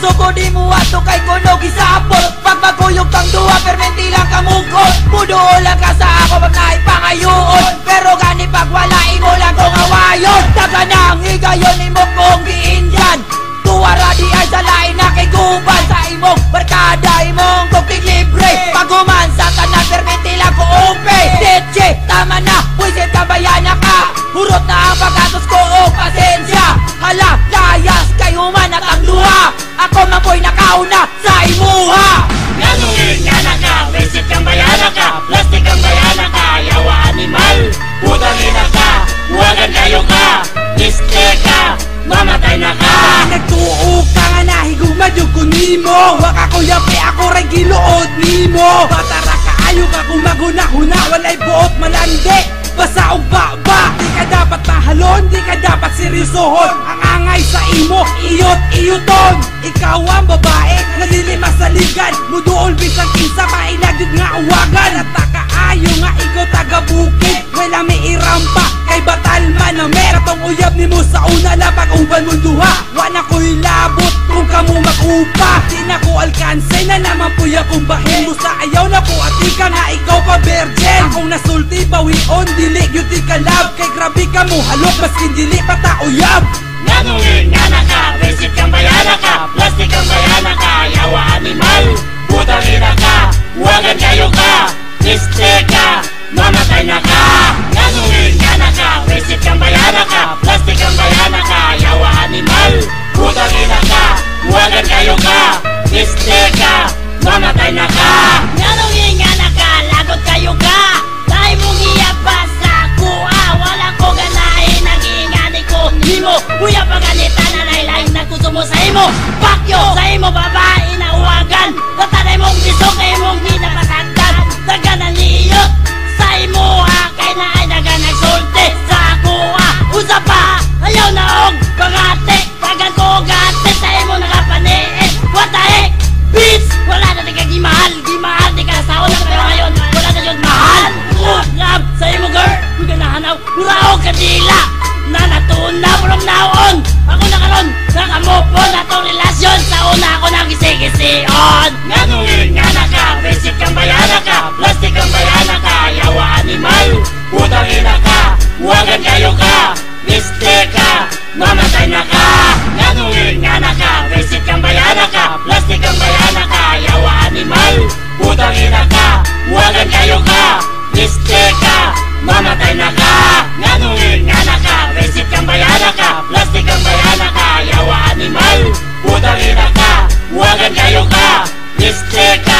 Sugo di mo ato kay kuno gisapol. Pag maguyog kang duwa permenti lang kamukot. Muduola ka sa ako pag naipangayoon. Pero gani pag wala imo lang kong awayon. Taga nang higayon imo kong giinjan. Tuwara di ay sa lain na kay guban. Sa imong barkada imong tubig libre. Paguman sa tanan permenti lang ko upe. Tetche, tama na, buisit ka bayana ka. Hurot na ang pagkatos ko o pasensya. Hala, layas kay human at ang duha. Ako maboy nakauna sa imuha. Ganungin nga na ka, visit kang bayana ka. Plastic kang bayana ka, yawa animal. Putangin na ka, huwagan kayo ka. Liste ka, mamatay na ka. Nagtuo ka nga nahigumad yung kunimo. Waka ko yapi ako rin giluod nimo. Batara ka ayo ka kung maguna-huna. Walay buot malandi basa og baba. Di ka dapat mahalon, di ka dapat seryosohon. Ang angay sa imo, iyot-iyoton. Ikaw ang babae, nalilima sa ligan. Muduol bisang kinsa, mailagyod nga uwagan. At takaayo nga ikaw taga-bukid. Wala may irampa, kay batal man na meratong uyab ni mo sa una na pag-uban mong duha. Wana ko'y labot kung kamo mag-upa. Di na ko alkanse na naman puya kung bahin mo sa ayaw na po. At ika nga ikaw pa virgin. Akong nasulti bawion, dili yuti ka love. Kay grabe ka mo halok, maskin dili pa ta uyab. Ganungin nga na ka, visit kang bayana ka. Plastic kang bayana ka, yawa animal. Putangin na ka, huwagan kayo ka. Liste ka, mamatay na ka. Ganungin nga na ka, visit kang bayana ka. Plastic kang bayana ka, yawa animal. Putangin na ka, huwagan kayo ka. Liste ka, mamatay na ka. Ganungin nga na ka, lagot kayo ka. Dahil mong iyabas sa kuha. Wala ko ganahin, ang ingani ko nimo. Kuya paganita na nailain na gusto mo sa imo. Pakyo sa imo babae na uwagan. Tatanay mong biso kay mong ginapasagdan. Daga na niyot sa imo ha. Kay na ay daga nagsulti sa kuha. Usa pa, ayaw na og pangate. Tagan ko gate sa imo nakapaniit. What the heck, bitch? Wala na di ka gimahal. Gimahal di ka sa una. Pero ngayon, wala na yun mahal. Love sa imo girl. Kung ganahanaw, muraog kadila. Na natuna from now on. Ako na karon, nakamupon na tong relasyon. Sa una ako nagisi-gisi-on. Ganungin nga na ka, visit kang bayana ka. Plastic kang bayana ka, yawa animal. Putangin na ka, huwagan kayo ka. Liste ka, mamatay na ka. Ganungin nga na ka, visit kang bayana ka. Plastic kang bayana ka, yawa animal. Putangin na ka, huwagan kayo ka. Liste ka, mamatay na ka. Ganungin nga na ka, visit kang bayana ka. Plastic kang bayana ka, yawa animal. Putangin na ka, huwagan kayo ka. Liste ka,